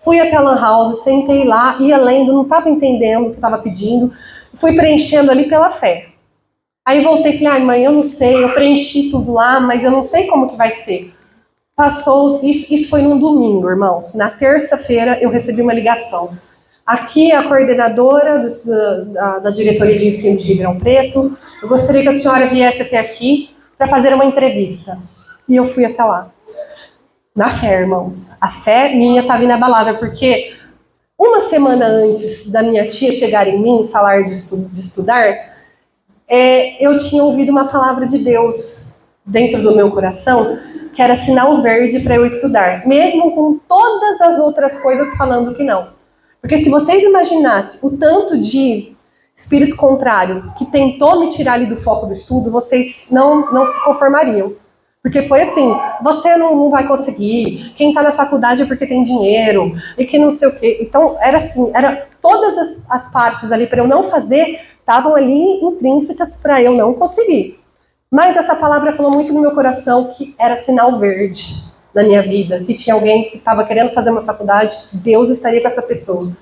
Fui até a Lan House, sentei lá, ia lendo, não estava entendendo o que estava pedindo. Fui preenchendo ali pela fé. Aí voltei e falei, mãe, eu não sei, eu preenchi tudo lá, mas eu não sei como que vai ser. Passou, isso foi num domingo, irmãos. Na terça-feira eu recebi uma ligação. Aqui é a coordenadora da diretoria de ensino de Ribeirão Preto. Eu gostaria que a senhora viesse até aqui para fazer uma entrevista. E eu fui até lá. Na fé, irmãos. A fé minha estava inabalável, porque uma semana antes da minha tia chegar em mim e falar de estudar, eu tinha ouvido uma palavra de Deus dentro do meu coração, que era sinal verde para eu estudar, mesmo com todas as outras coisas falando que não. Porque se vocês imaginassem o tanto de espírito contrário que tentou me tirar ali do foco do estudo, vocês não se conformariam. Porque foi assim, você não vai conseguir, quem está na faculdade é porque tem dinheiro, e que não sei o quê. Então, era assim, todas as partes ali para eu não fazer, estavam ali intrínsecas para eu não conseguir. Mas essa palavra falou muito no meu coração que era sinal verde na minha vida, que tinha alguém que estava querendo fazer uma faculdade, Deus estaria com essa pessoa.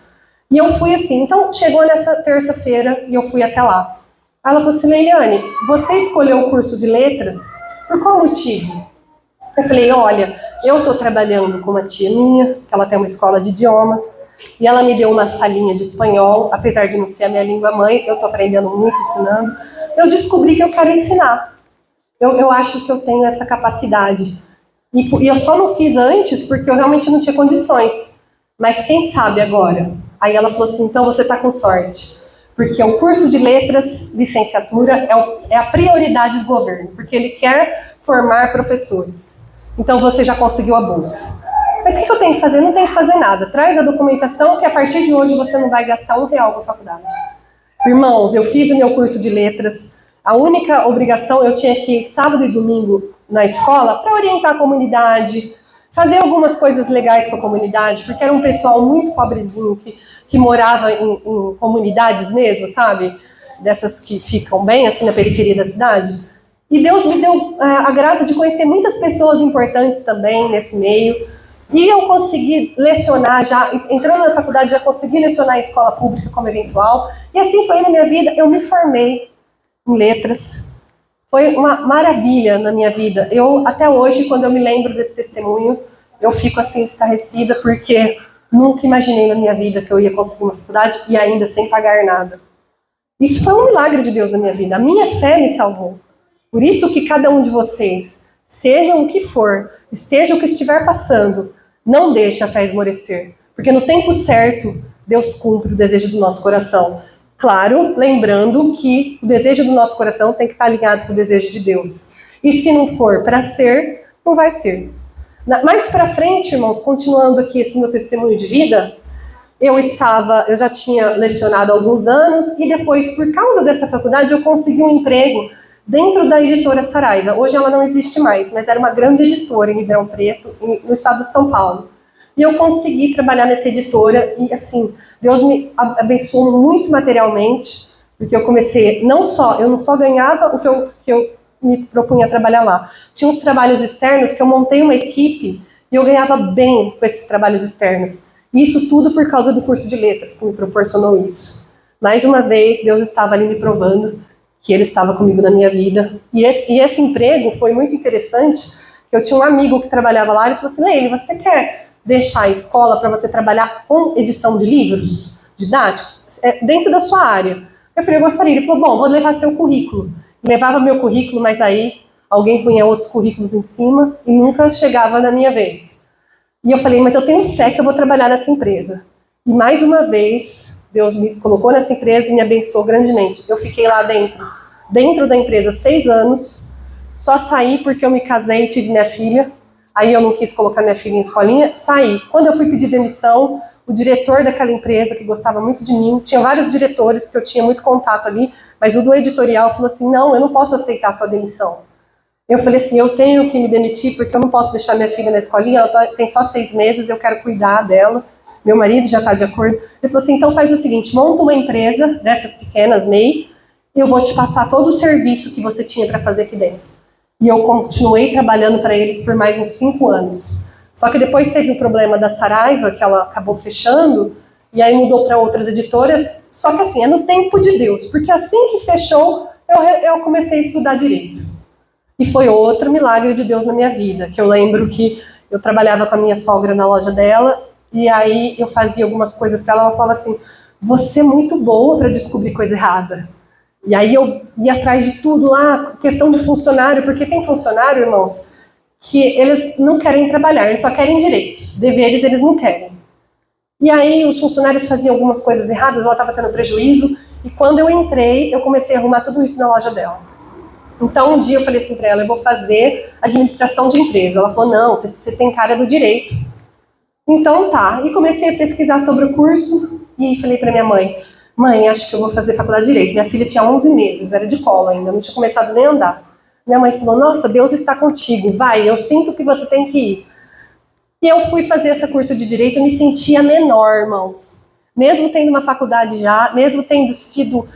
E eu fui assim, então chegou nessa terça-feira e eu fui até lá. Ela falou assim, Leiliane, você escolheu o curso de letras por qual motivo? Eu falei, olha, eu estou trabalhando com uma tia minha, que ela tem uma escola de idiomas, e ela me deu uma salinha de espanhol, apesar de não ser a minha língua mãe, eu estou aprendendo muito ensinando. Eu descobri que eu quero ensinar. Eu acho que eu tenho essa capacidade. E eu só não fiz antes porque eu realmente não tinha condições. Mas quem sabe agora? Aí ela falou assim, então você está com sorte. Porque o curso de letras, licenciatura, é a prioridade do governo. Porque ele quer formar professores. Então você já conseguiu a bolsa. Mas o que eu tenho que fazer? Não tenho que fazer nada. Traz a documentação que a partir de hoje você não vai gastar R$1 com a faculdade. Irmãos, eu fiz o meu curso de letras. A única obrigação, eu tinha que ir sábado e domingo na escola para orientar a comunidade, fazer algumas coisas legais com a comunidade, porque era um pessoal muito pobrezinho que morava em comunidades mesmo, sabe? Dessas que ficam bem assim na periferia da cidade. E Deus me deu a graça de conhecer muitas pessoas importantes também nesse meio. E eu consegui lecionar, já entrando na faculdade, já consegui lecionar em escola pública como eventual. E assim foi na minha vida, eu me formei em letras. Foi uma maravilha na minha vida. Eu, até hoje, quando eu me lembro desse testemunho, eu fico assim estarrecida, porque nunca imaginei na minha vida que eu ia conseguir uma faculdade e ainda sem pagar nada. Isso foi um milagre de Deus na minha vida. A minha fé me salvou. Por isso que cada um de vocês, seja o que for, esteja o que estiver passando, não deixe a fé esmorecer. Porque no tempo certo, Deus cumpre o desejo do nosso coração. Claro, lembrando que o desejo do nosso coração tem que estar alinhado com o desejo de Deus. E se não for para ser, não vai ser. Mais para frente, irmãos, continuando aqui esse meu testemunho de vida, eu já tinha lecionado há alguns anos e depois, por causa dessa faculdade, eu consegui um emprego dentro da editora Saraiva. Hoje ela não existe mais, mas era uma grande editora em Ribeirão Preto, no estado de São Paulo. E eu consegui trabalhar nessa editora e, assim, Deus me abençoou muito materialmente, porque eu comecei, eu não só ganhava o que eu me propunha a trabalhar lá. Tinha uns trabalhos externos que eu montei uma equipe e eu ganhava bem com esses trabalhos externos. E isso tudo por causa do curso de letras que me proporcionou isso. Mais uma vez, Deus estava ali me provando que Ele estava comigo na minha vida. E esse emprego foi muito interessante, que eu tinha um amigo que trabalhava lá, e ele falou assim, Leile, você quer deixar a escola para você trabalhar com edição de livros didáticos dentro da sua área? Eu falei, eu gostaria. Ele falou, bom, vou levar seu currículo. Levava meu currículo, mas aí alguém punha outros currículos em cima e nunca chegava na minha vez. E eu falei, mas eu tenho fé que eu vou trabalhar nessa empresa. E mais uma vez, Deus me colocou nessa empresa e me abençoou grandemente. Eu fiquei lá dentro da empresa 6 anos, só saí porque eu me casei e tive minha filha. Aí eu não quis colocar minha filha em escolinha, saí. Quando eu fui pedir demissão, o diretor daquela empresa, que gostava muito de mim, tinha vários diretores que eu tinha muito contato ali, mas o do editorial falou assim, não, eu não posso aceitar a sua demissão. Eu falei assim, eu tenho que me demitir porque eu não posso deixar minha filha na escolinha, ela tem só 6 meses, eu quero cuidar dela, meu marido já está de acordo. Ele falou assim, então faz o seguinte, monta uma empresa dessas pequenas, MEI, e eu vou te passar todo o serviço que você tinha para fazer aqui dentro. E eu continuei trabalhando para eles por mais uns 5 anos. Só que depois teve o problema da Saraiva, que ela acabou fechando, e aí mudou para outras editoras. Só que assim, é no tempo de Deus, porque assim que fechou, eu comecei a estudar direito. E foi outro milagre de Deus na minha vida, que eu lembro que eu trabalhava com a minha sogra na loja dela, e aí eu fazia algumas coisas para ela falava assim, você é muito boa para descobrir coisa errada. E aí eu ia atrás de tudo lá, questão de funcionário, porque tem funcionário, irmãos, que eles não querem trabalhar, eles só querem direitos, deveres eles não querem. E aí os funcionários faziam algumas coisas erradas, ela estava tendo prejuízo, e quando eu entrei, eu comecei a arrumar tudo isso na loja dela. Então um dia eu falei assim para ela, eu vou fazer administração de empresa. Ela falou, não, você tem cara do direito. Então tá, e comecei a pesquisar sobre o curso, e falei para minha mãe, mãe, acho que eu vou fazer faculdade de direito. Minha filha tinha 11 meses, era de colo ainda, não tinha começado nem a andar. Minha mãe falou, nossa, Deus está contigo, vai, eu sinto que você tem que ir. E eu fui fazer esse curso de direito, eu me sentia menor, irmãos. Mesmo tendo uma faculdade já, mesmo tendo sido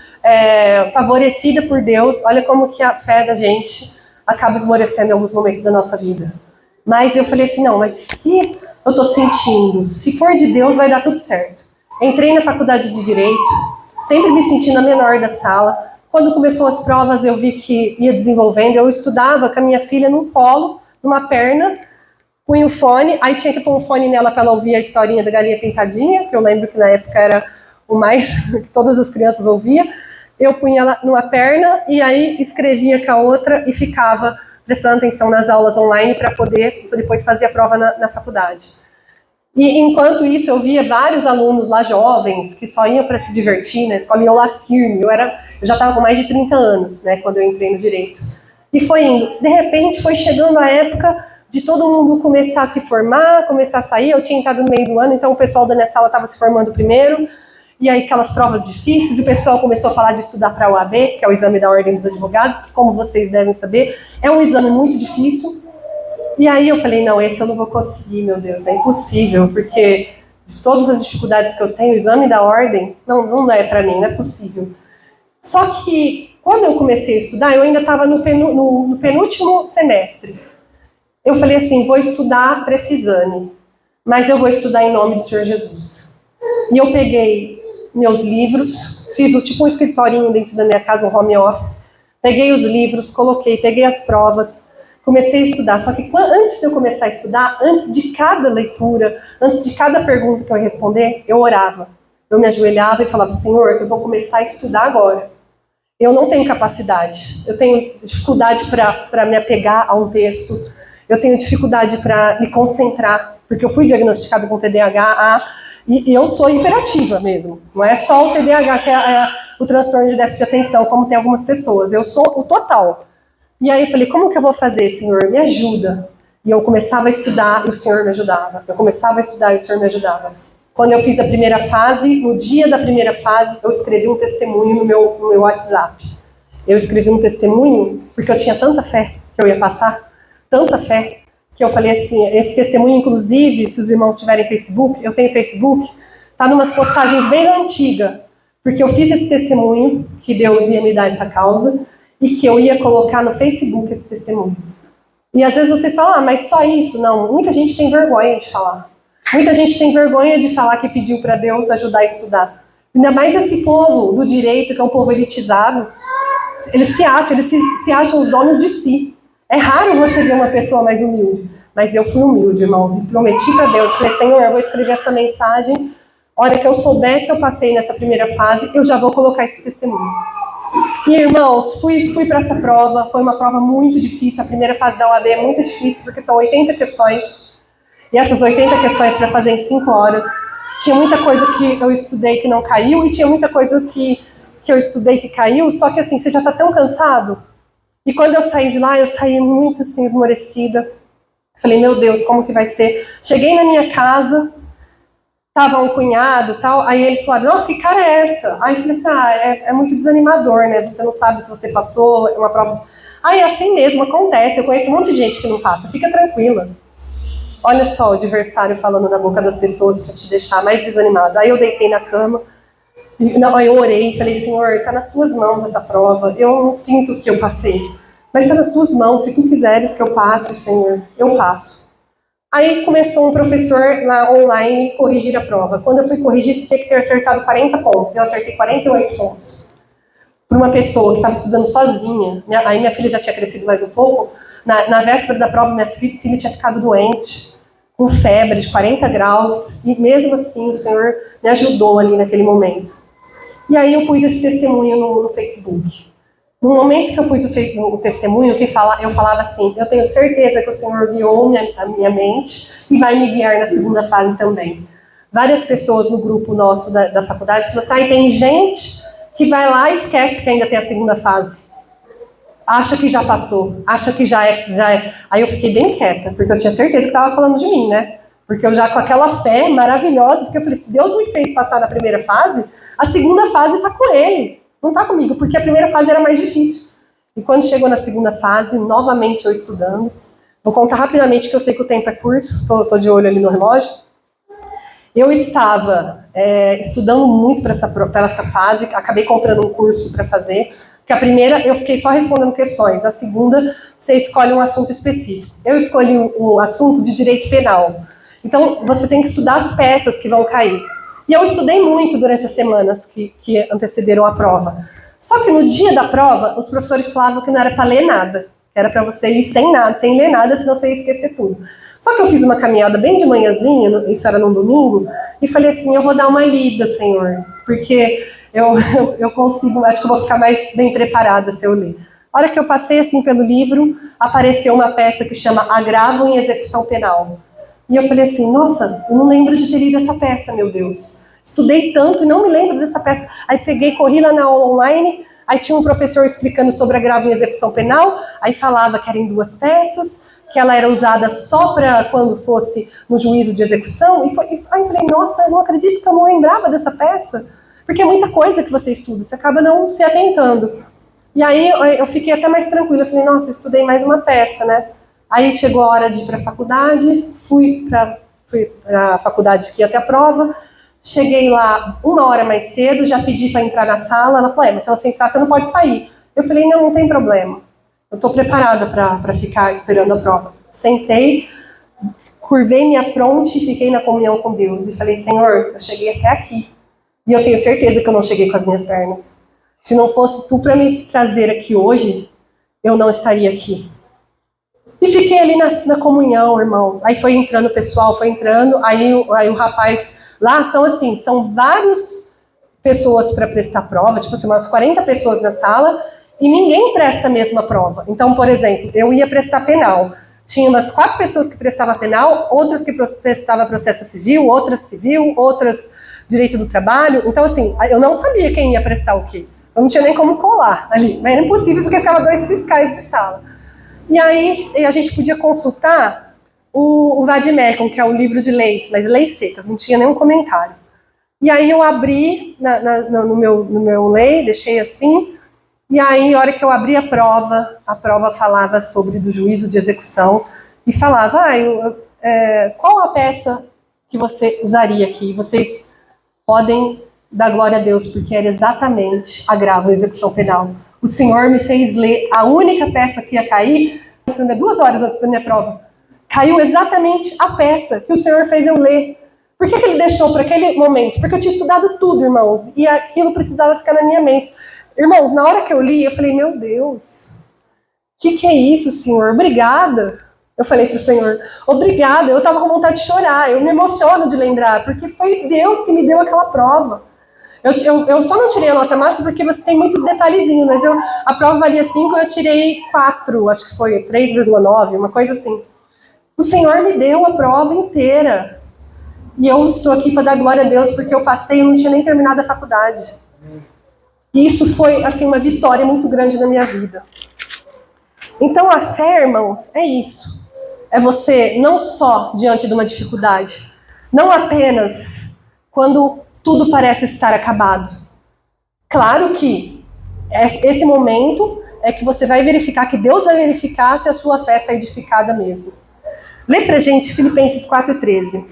favorecida por Deus, olha como que a fé da gente acaba esmorecendo em alguns momentos da nossa vida. Mas eu falei assim, não, mas se eu estou sentindo, se for de Deus, vai dar tudo certo. Entrei na faculdade de direito, sempre me sentindo a menor da sala. Quando começou as provas, eu vi que ia desenvolvendo. Eu estudava com a minha filha num colo, numa perna, punha o fone, aí tinha que pôr um fone nela para ela ouvir a historinha da galinha pintadinha, que eu lembro que na época era o mais que todas as crianças ouviam. Eu punha ela numa perna e aí escrevia com a outra e ficava prestando atenção nas aulas online para poder depois fazer a prova na faculdade. E enquanto isso eu via vários alunos lá jovens que só iam para se divertir na escola, iam lá firme. Eu já estava com mais de 30 anos, né, quando eu entrei no direito. E foi indo. De repente foi chegando a época de todo mundo começar a se formar, começar a sair. Eu tinha entrado no meio do ano, então o pessoal da minha sala estava se formando primeiro. E aí aquelas provas difíceis, o pessoal começou a falar de estudar para a OAB, que é o exame da Ordem dos Advogados, que, como vocês devem saber, é um exame muito difícil. E aí eu falei, não, esse eu não vou conseguir, meu Deus, é impossível, porque de todas as dificuldades que eu tenho, o exame da Ordem não é para mim, não é possível. Só que, quando eu comecei a estudar, eu ainda estava no penúltimo semestre. Eu falei assim, vou estudar para esse exame, mas eu vou estudar em nome do Senhor Jesus. E eu peguei meus livros, fiz tipo um escritorinho dentro da minha casa, um home office, peguei os livros, peguei as provas, comecei a estudar. Só que antes de eu começar a estudar, antes de cada leitura, antes de cada pergunta que eu ia responder, eu orava. Eu me ajoelhava e falava, Senhor, eu vou começar a estudar agora. Eu não tenho capacidade, eu tenho dificuldade para me apegar a um texto, eu tenho dificuldade para me concentrar, porque eu fui diagnosticada com TDAH, e eu sou hiperativa mesmo. Não é só o TDAH que é o transtorno de déficit de atenção, como tem algumas pessoas. Eu sou o total. E aí eu falei, como que eu vou fazer, Senhor? Me ajuda. E eu começava a estudar e o Senhor me ajudava. Eu começava a estudar e o Senhor me ajudava. Quando eu fiz a primeira fase, no dia da primeira fase, eu escrevi um testemunho no meu WhatsApp. Eu escrevi um testemunho porque eu tinha tanta fé que eu ia passar, tanta fé, que eu falei assim, esse testemunho, inclusive, se os irmãos tiverem Facebook, eu tenho Facebook, tá numas postagens bem antigas, porque eu fiz esse testemunho, que Deus ia me dar essa causa, e que eu ia colocar no Facebook esse testemunho. E às vezes vocês falam, mas só isso? Não, muita gente tem vergonha de falar. Muita gente tem vergonha de falar que pediu para Deus ajudar a estudar. Ainda mais esse povo do direito, que é um povo elitizado, eles se acham os donos de si. É raro você ver uma pessoa mais humilde. Mas eu fui humilde, irmãos, e prometi para Deus, falei, Senhor, eu vou escrever essa mensagem, a hora que eu souber que eu passei nessa primeira fase, eu já vou colocar esse testemunho. E, irmãos, fui para essa prova, foi uma prova muito difícil, a primeira fase da OAB é muito difícil, porque são 80 questões, e essas 80 questões para fazer em 5 horas, tinha muita coisa que eu estudei que não caiu, e tinha muita coisa que eu estudei que caiu, só que assim, você já está tão cansado. E quando eu saí de lá, eu saí muito assim, esmorecida. Falei, meu Deus, como que vai ser? Cheguei na minha casa, tava um cunhado e tal, aí eles falaram, nossa, que cara é essa? Aí eu falei assim, é muito desanimador, né? Você não sabe se você passou, é uma prova. É assim mesmo, acontece, eu conheço um monte de gente que não passa, fica tranquila. Olha só o adversário falando na boca das pessoas para te deixar mais desanimado. Aí eu deitei na cama, aí eu orei, falei, Senhor, tá nas suas mãos essa prova, eu não sinto que eu passei. Mas está nas suas mãos, se tu quiseres que eu passe, Senhor, eu passo. Aí começou um professor lá online corrigir a prova. Quando eu fui corrigir, você tinha que ter acertado 40 pontos. Eu acertei 48 pontos. Para uma pessoa que estava estudando sozinha, aí minha filha já tinha crescido mais um pouco, na véspera da prova, minha filha tinha ficado doente, com febre de 40 graus, e mesmo assim o Senhor me ajudou ali naquele momento. E aí eu pus esse testemunho no Facebook. No momento que eu pus o testemunho, eu falava assim, eu tenho certeza que o Senhor guiou a minha mente e vai me guiar na segunda fase também. Várias pessoas no grupo nosso da faculdade falaram assim, tem gente que vai lá e esquece que ainda tem a segunda fase. Acha que já passou, acha que já é. Aí eu fiquei bem quieta, porque eu tinha certeza que estava falando de mim, né? Porque eu já com aquela fé maravilhosa, porque eu falei, se Deus me fez passar na primeira fase, a segunda fase está com Ele. Não está comigo, porque a primeira fase era mais difícil. E quando chegou na segunda fase, novamente eu estudando. Vou contar rapidamente, que eu sei que o tempo é curto, estou de olho ali no relógio. Eu estava estudando muito para essa fase, acabei comprando um curso para fazer, porque a primeira eu fiquei só respondendo questões, a segunda você escolhe um assunto específico. Eu escolhi o assunto de direito penal. Então você tem que estudar as peças que vão cair. E eu estudei muito durante as semanas que antecederam a prova. Só que no dia da prova, os professores falavam que não era para ler nada. Era para você ir sem nada, sem ler nada, senão você ia esquecer tudo. Só que eu fiz uma caminhada bem de manhãzinha, isso era num domingo, e falei assim, eu vou dar uma lida, Senhor, porque eu consigo, acho que eu vou ficar mais bem preparada se eu ler. A hora que eu passei assim pelo livro, apareceu uma peça que chama Agravo em Execução Penal. E eu falei assim, nossa, eu não lembro de ter lido essa peça, meu Deus. Estudei tanto e não me lembro dessa peça. Aí peguei, corri lá na aula online, aí tinha um professor explicando sobre agravo em execução penal, aí falava que eram 2 peças, que ela era usada só para quando fosse no juízo de execução. Aí eu falei, nossa, eu não acredito que eu não lembrava dessa peça, porque é muita coisa que você estuda, você acaba não se atentando. E aí eu fiquei até mais tranquila, eu falei, nossa, estudei mais uma peça, né? Aí chegou a hora de ir para a faculdade, fui para a faculdade que ia ter a prova, cheguei lá 1 hora mais cedo, já pedi para entrar na sala, ela falou, mas se você entrar, você não pode sair. Eu falei, não tem problema, eu estou preparada para ficar esperando a prova. Sentei, curvei minha fronte e fiquei na comunhão com Deus. E falei, Senhor, eu cheguei até aqui, e eu tenho certeza que eu não cheguei com as minhas pernas. Se não fosse tu para me trazer aqui hoje, eu não estaria aqui. E fiquei ali na comunhão, irmãos. Aí foi entrando o pessoal, aí o rapaz... Lá são várias pessoas para prestar prova, tipo assim, umas 40 pessoas na sala, e ninguém presta a mesma prova. Então, por exemplo, eu ia prestar penal. Tinha umas 4 pessoas que prestavam penal, outras que prestavam processo civil, outras direito do trabalho. Então, assim, eu não sabia quem ia prestar o quê. Eu não tinha nem como colar ali. Mas era impossível, porque ficava 2 fiscais de sala. E aí a gente podia consultar o Vademecum, que é o livro de leis, mas leis secas, não tinha nenhum comentário. E aí eu abri no meu lei, deixei assim, e aí a hora que eu abri a prova falava sobre do juízo de execução, e falava, qual a peça que você usaria aqui? Vocês podem dar glória a Deus, porque era exatamente agravo em execução penal. O Senhor me fez ler a única peça que ia cair, 2 horas antes da minha prova. Caiu exatamente a peça que o Senhor fez eu ler. Por que ele deixou para aquele momento? Porque eu tinha estudado tudo, irmãos, e aquilo precisava ficar na minha mente. Irmãos, na hora que eu li, eu falei, meu Deus, que é isso, Senhor? Obrigada. Eu falei para o Senhor, obrigada. Eu estava com vontade de chorar, eu me emociono de lembrar, porque foi Deus que me deu aquela prova. Eu só não tirei a nota máxima porque você tem muitos detalhezinhos, mas a prova valia 5, eu tirei 4, acho que foi 3,9, uma coisa assim. O Senhor me deu a prova inteira. E eu estou aqui para dar glória a Deus, porque eu passei e não tinha nem terminado a faculdade. E isso foi, assim, uma vitória muito grande na minha vida. Então, a fé, irmãos, é isso. É você não só diante de uma dificuldade, não apenas quando tudo parece estar acabado. Claro que esse momento é que você vai verificar, que Deus vai verificar se a sua fé está edificada mesmo. Lê pra gente Filipenses 4:13.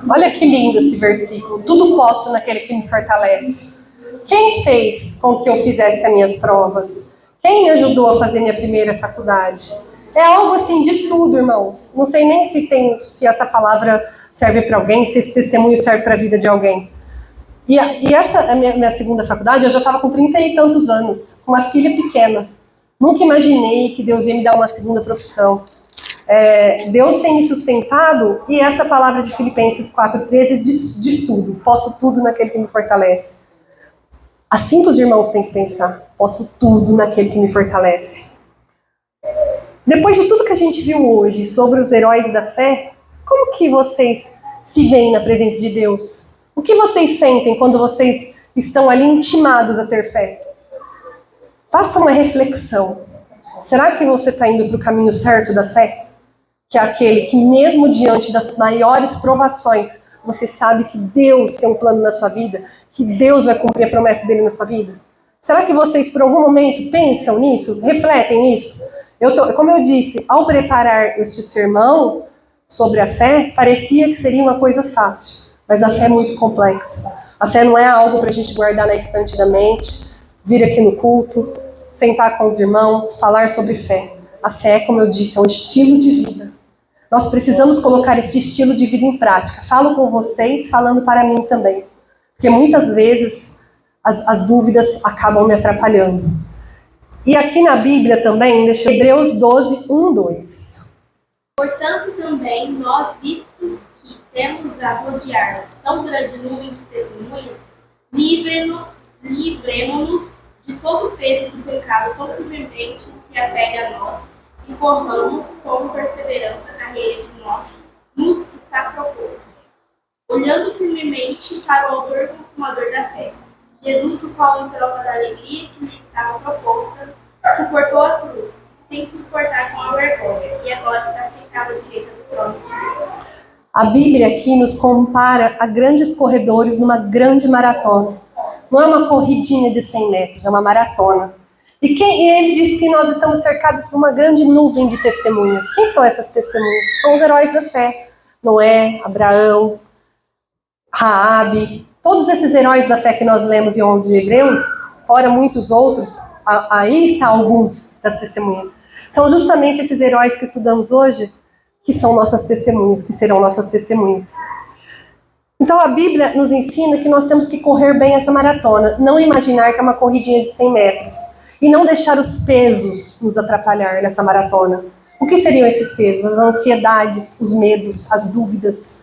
Olha que lindo esse versículo. Tudo posso naquele que me fortalece. Quem fez com que eu fizesse as minhas provas? Quem me ajudou a fazer minha primeira faculdade? É algo assim de estudo, irmãos. Não sei nem se essa palavra serve para alguém, se esse testemunho serve para a vida de alguém. E essa é a minha segunda faculdade. Eu já estava com 30 e tantos anos, com uma filha pequena. Nunca imaginei que Deus ia me dar uma segunda profissão. Deus tem me sustentado, e essa palavra de Filipenses 4,13 diz tudo. Posso tudo naquele que me fortalece. Assim que os irmãos têm que pensar. Posso tudo naquele que me fortalece. Depois de tudo que a gente viu hoje sobre os heróis da fé, como que vocês se veem na presença de Deus? O que vocês sentem quando vocês estão ali intimados a ter fé? Faça uma reflexão. Será que você está indo para o caminho certo da fé? Que é aquele que mesmo diante das maiores provações, você sabe que Deus tem um plano na sua vida, que Deus vai cumprir a promessa dele na sua vida? Será que vocês por algum momento pensam nisso? Refletem nisso? Como eu disse, ao preparar este sermão sobre a fé, parecia que seria uma coisa fácil, mas a fé é muito complexa. A fé não é algo para a gente guardar na estante da mente, vir aqui no culto, sentar com os irmãos, falar sobre fé. A fé, como eu disse, é um estilo de vida. Nós precisamos colocar esse estilo de vida em prática. Falo com vocês, falando para mim também. Porque muitas vezes as dúvidas acabam me atrapalhando. E aqui na Bíblia também, deixa Hebreus 12, 1, 2. Portanto, também, nós, visto que temos a rodear-nos tão grande nuvem de testemunhas, livremo-nos de todo o peso do pecado tão firmemente se apega a nós, e corramos com perseverança a carreira que nos está proposta, olhando firmemente para o autor e consumador da fé, Jesus, o qual, em troca da alegria que lhe estava proposta, suportou a cruz, sem se importar com a vergonha, e agora está sentado à direita do trono de Deus. A Bíblia aqui nos compara a grandes corredores numa grande maratona. Não é uma corridinha de 100 metros, é uma maratona. E ele diz que nós estamos cercados por uma grande nuvem de testemunhas. Quem são essas testemunhas? São os heróis da fé. Noé, Abraão, Raabe, todos esses heróis da fé que nós lemos em 11 de Hebreus, fora muitos outros, aí está alguns das testemunhas. São justamente esses heróis que estudamos hoje, que são nossas testemunhas, que serão nossas testemunhas. Então a Bíblia nos ensina que nós temos que correr bem essa maratona, não imaginar que é uma corridinha de 100 metros, e não deixar os pesos nos atrapalhar nessa maratona. O que seriam esses pesos? As ansiedades, os medos, as dúvidas.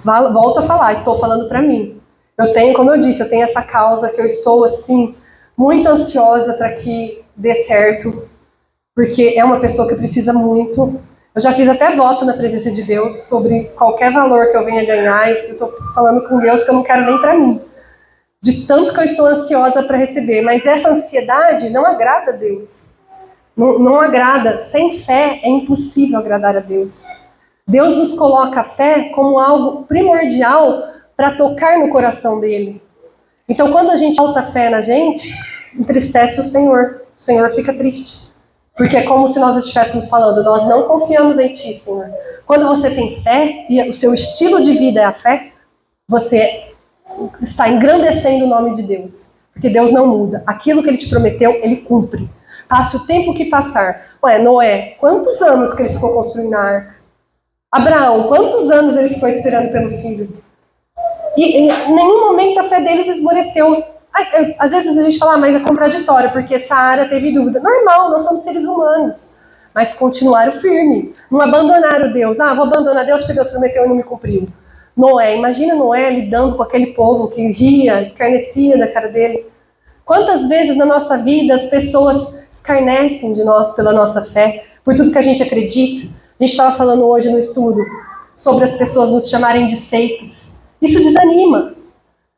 Volto a falar, estou falando para mim. Como eu disse, eu tenho essa causa que eu estou assim, muito ansiosa para que dê certo, porque é uma pessoa que precisa muito. Eu já fiz até voto na presença de Deus sobre qualquer valor que eu venha ganhar, e eu estou falando com Deus que eu não quero nem para mim, de tanto que eu estou ansiosa para receber. Mas essa ansiedade não agrada a Deus. Não agrada. Sem fé é impossível agradar a Deus. Deus nos coloca a fé como algo primordial para tocar no coração dele. Então, quando a gente falta fé na gente, entristece o Senhor fica triste. Porque é como se nós estivéssemos falando, nós não confiamos em ti, Senhor. Quando você tem fé, e o seu estilo de vida é a fé, você está engrandecendo o nome de Deus. Porque Deus não muda. Aquilo que ele te prometeu, ele cumpre. Passe o tempo que passar. Noé, quantos anos que ele ficou construindo a arca? Abraão, quantos anos ele ficou esperando pelo filho? E em nenhum momento a fé deles esmoreceu. Às vezes a gente fala, mas é contraditório, porque Sara teve dúvida. Normal, nós somos seres humanos. Mas continuaram firme. Não abandonaram Deus. Vou abandonar Deus porque Deus prometeu e não me cumpriu. Noé, imagina Noé lidando com aquele povo que ria, escarnecia da cara dele. Quantas vezes na nossa vida as pessoas escarnecem de nós pela nossa fé, por tudo que a gente acredita. A gente estava falando hoje no estudo sobre as pessoas nos chamarem de seitas. Isso desanima.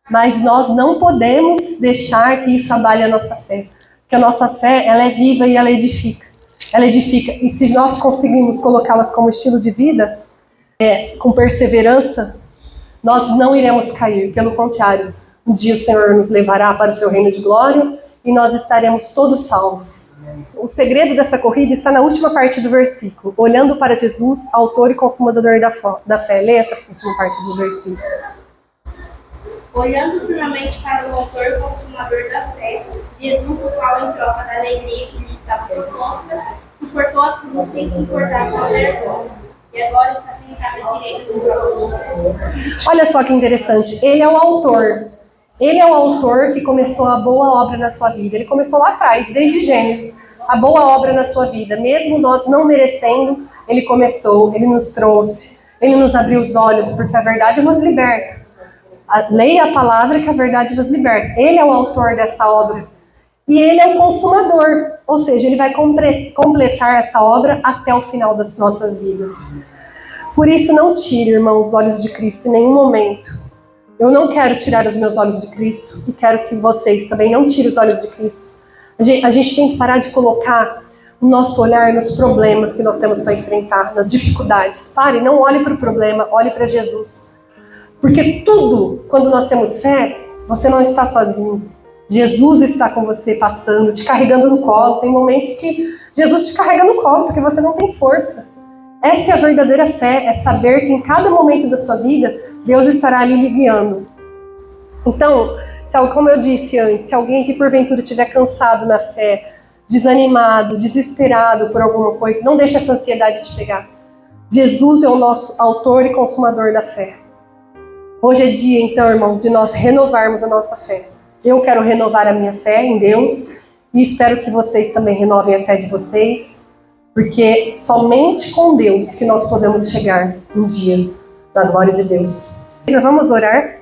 Mas nós não podemos deixar que isso abale a nossa fé. Porque a nossa fé, ela é viva e ela edifica. Ela edifica. E se nós conseguirmos colocá-las como estilo de vida, com perseverança, nós não iremos cair. Pelo contrário, um dia o Senhor nos levará para o seu reino de glória e nós estaremos todos salvos. O segredo dessa corrida está na última parte do versículo. Olhando para Jesus, autor e consumador da fé. Lê essa última parte do versículo. Olhando firmemente para o autor e consumador da fé, Jesus, o qual, em troca da alegria que lhe estava proposta, suportou a cruz sem se importar com a vergonha, e agora está sentado à direita do trono. Olha só que interessante, ele é o autor. Ele é o autor que começou a boa obra na sua vida. Ele começou lá atrás, desde Gênesis, a boa obra na sua vida. Mesmo nós não merecendo, Ele começou, Ele nos trouxe, Ele nos abriu os olhos, porque a verdade vos liberta. Leia a palavra que a verdade vos liberta. Ele é o autor dessa obra. E Ele é o consumador, ou seja, Ele vai completar essa obra até o final das nossas vidas. Por isso, não tire, irmãos, os olhos de Cristo em nenhum momento. Eu não quero tirar os meus olhos de Cristo e quero que vocês também não tirem os olhos de Cristo. A gente tem que parar de colocar o nosso olhar nos problemas que nós temos para enfrentar, nas dificuldades. Pare, não olhe para o problema, olhe para Jesus. Porque tudo, quando nós temos fé, você não está sozinho. Jesus está com você passando, te carregando no colo. Tem momentos que Jesus te carrega no colo, porque você não tem força. Essa é a verdadeira fé, é saber que em cada momento da sua vida, Deus estará ali lhe guiando. Então, como eu disse antes, se alguém que porventura estiver cansado na fé, desanimado, desesperado por alguma coisa, não deixe essa ansiedade te pegar. Jesus é o nosso autor e consumador da fé. Hoje é dia, então, irmãos, de nós renovarmos a nossa fé. Eu quero renovar a minha fé em Deus e espero que vocês também renovem a fé de vocês, porque somente com Deus que nós podemos chegar um dia na glória de Deus. Vamos orar?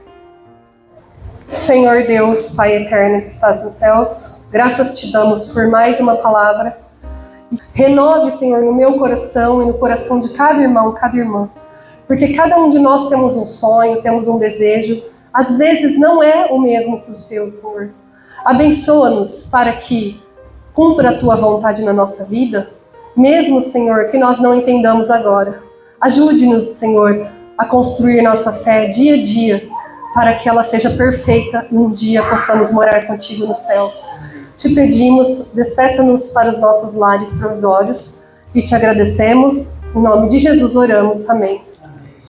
Senhor Deus, Pai eterno que estás nos céus, graças te damos por mais uma palavra. Renove, Senhor, no meu coração e no coração de cada irmão, cada irmã. Porque cada um de nós temos um sonho, temos um desejo. Às vezes não é o mesmo que o seu, Senhor. Abençoa-nos para que cumpra a tua vontade na nossa vida, mesmo, Senhor, que nós não entendamos agora. Ajude-nos, Senhor, a construir nossa fé dia a dia, para que ela seja perfeita e um dia possamos morar contigo no céu. Te pedimos, despeça-nos para os nossos lares provisórios e te agradecemos. Em nome de Jesus oramos. Amém.